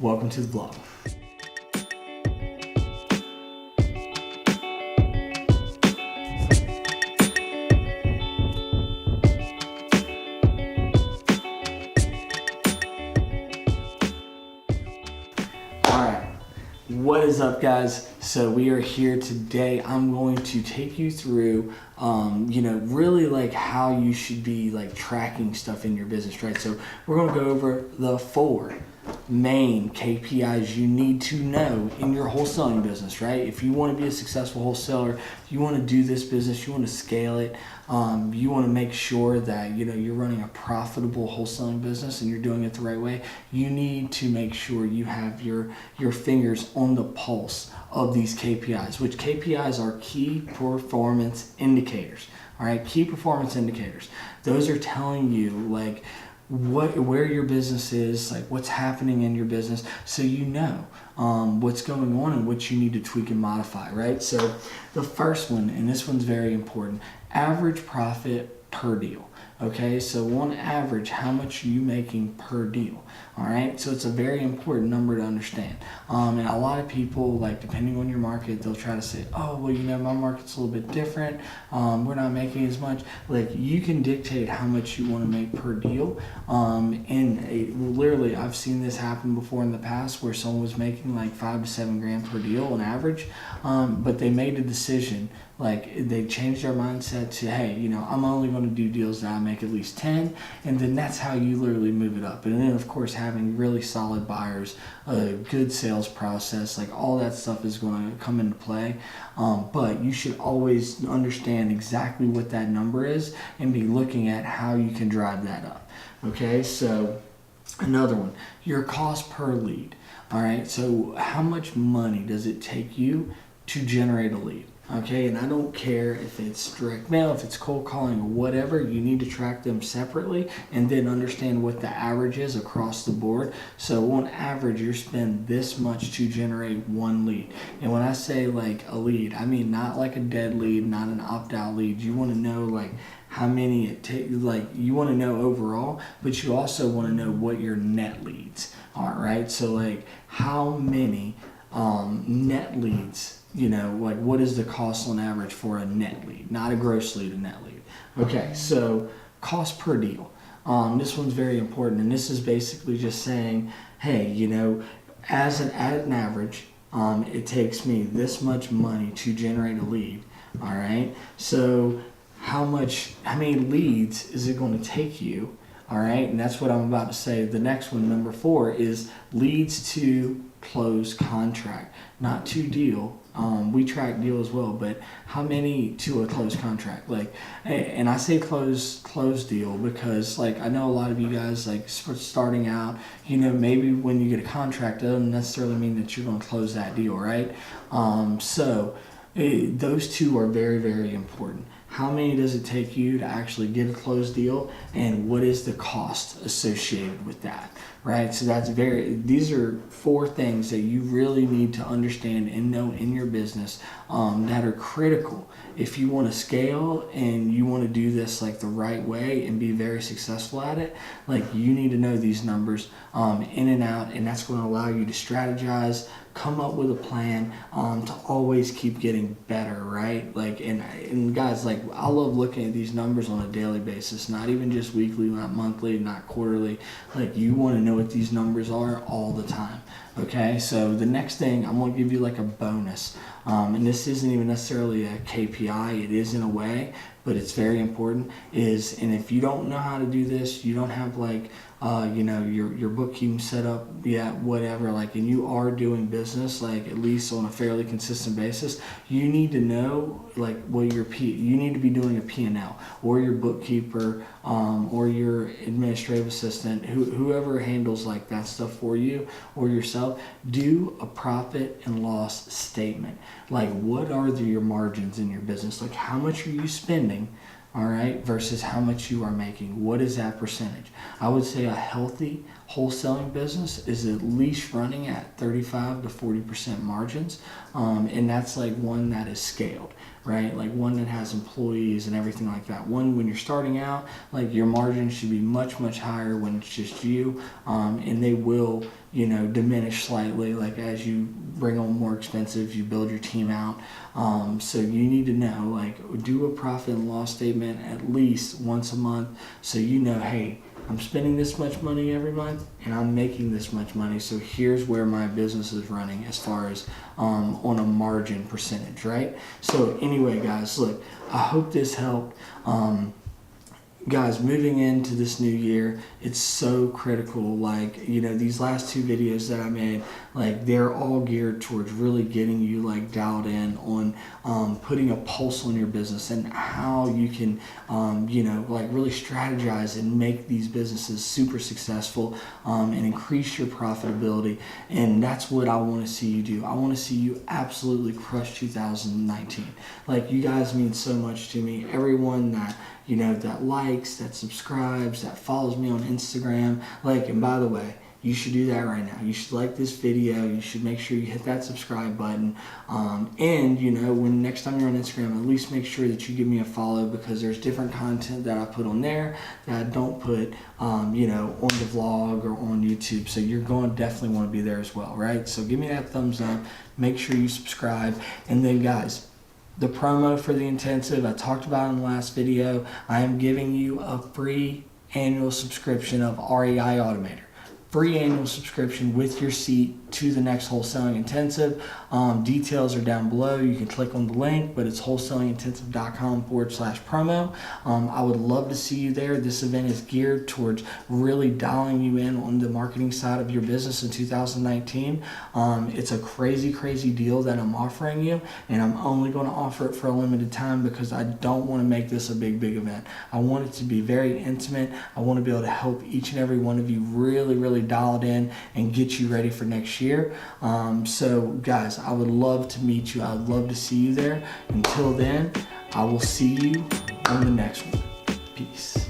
Welcome to the vlog. What is up, guys? So we are here today. I'm going to take you through really like how you should be like tracking stuff in your business, right? So we're going to go over the 4 main KPIs you need to know in your wholesaling business, right? If you want to be a successful wholesaler, if you want to do this business, you want to scale it, you want to make sure that you're running a profitable wholesaling business and you're doing it the right way. You need to make sure you have your fingers on the pulse of these KPIs, which KPIs are key performance indicators. All right, key performance indicators. Those are telling you like where your business is, like what's happening in your business, so you know what's going on and what you need to tweak and modify, right? So the first one, and this one's very important, average profit per deal. Okay, so on average, how much are you making per deal? All right, so it's a very important number to understand. And a lot of people, like depending on your market, they'll try to say, oh, well, my market's a little bit different. We're not making as much. Like you can dictate how much you want to make per deal. Literally, I've seen this happen before in the past where someone was making like $5 to $7 grand per deal on average, but they made a decision. Like they changed their mindset to, hey, I'm only going to do deals that I make at least 10, and then that's how you literally move it up. And then of course having really solid buyers, a good sales process, like all that stuff is going to come into play. But you should always understand exactly what that number is and be looking at how you can drive that up. Okay, so another one, your cost per lead. All right, so how much money does it take you to generate a lead? Okay, and I don't care if it's direct mail, if it's cold calling or whatever, you need to track them separately and then understand what the average is across the board. So on average, you're spending this much to generate one lead. And when I say like a lead, I mean not like a dead lead, not an opt-out lead. You want to know like how many it takes, like you want to know overall, but you also want to know what your net leads are, right? So like how many net leads, like what is the cost on average for a net lead, not a gross lead, a net lead. Okay, so cost per deal. This one's very important, and this is basically just saying, hey, at an average, it takes me this much money to generate a lead. All right, so how many leads is it going to take you? All right, and that's what I'm about to say. The next one, number 4, is leads to close contract, not to deal. We track deal as well, but how many to a close contract? Like, and I say close deal because like I know a lot of you guys like starting out, maybe when you get a contract, it doesn't necessarily mean that you're going to close that deal, right? Those two are very, very important. How many does it take you to actually get a closed deal, and what is the cost associated with that, right? So these are 4 things that you really need to understand and know in your business that are critical. If you want to scale and you want to do this like the right way and be very successful at it, like you need to know these numbers in and out, and that's going to allow you to strategize, come up with a plan to always keep getting better, right? Like, and guys, like I love looking at these numbers on a daily basis, not even just weekly, not monthly, not quarterly. Like you want to know what these numbers are all the time. Okay, so the next thing, I'm going to give you like a bonus, and this isn't even necessarily a KPI, it is in a way, but it's very important, and if you don't know how to do this, you don't have like your bookkeeping set up yet, whatever, like, and you are doing business like at least on a fairly consistent basis, you need to know like what you need to be doing a P&L, or your bookkeeper or your administrative assistant, whoever handles like that stuff for you or yourself, do a profit and loss statement. Like what are your margins in your business? Like how much are you spending, all right, versus how much you are making? What is that percentage? I would say a healthy wholesaling business is at least running at 35 to 40% margins, and that's like one that is scaled, right? Like one that has employees and everything like that. One, when you're starting out, like your margins should be much higher when it's just you, and they will, you know, diminish slightly like as you bring on more expensive, you build your team out. So you need to know, like, do a profit and loss statement at least once a month, so you know, hey, I'm spending this much money every month and I'm making this much money, so here's where my business is running as far as on a margin percentage, right? So anyway, guys, look, I hope this helped. Guys, moving into this new year, it's so critical. Like, you know, these last two videos that I made, like, they're all geared towards really getting you like dialed in on putting a pulse on your business and how you can, you know, like really strategize and make these businesses super successful, and increase your profitability. And that's what I want to see you do. I want to see you absolutely crush 2019. Like, you guys mean so much to me. Everyone that, you know, that likes, that subscribes, that follows me on Instagram. Like, and by the way, you should do that right now. You should like this video. You should make sure you hit that subscribe button. And, you know, when next time you're on Instagram, at least make sure that you give me a follow, because there's different content that I put on there that I don't put, you know, on the vlog or on YouTube. So you're going to definitely want to be there as well, right? So give me that thumbs up. Make sure you subscribe. And then, guys, the promo for the intensive, I talked about in the last video. I am giving you a free annual subscription of REI Automator. Free annual subscription with your seat to the next wholesaling intensive. Details are down below. You can click on the link, but it's wholesalingintensive.com/promo. I would love to see you there. This event is geared towards really dialing you in on the marketing side of your business in 2019. It's a crazy deal that I'm offering you, and I'm only going to offer it for a limited time because I don't want to make this a big event. I want it to be very intimate. I want to be able to help each and every one of you really dial it in and get you ready for next year. So guys, I would love to meet you. I would love to see you there. Until then, I will see you on the next one. Peace.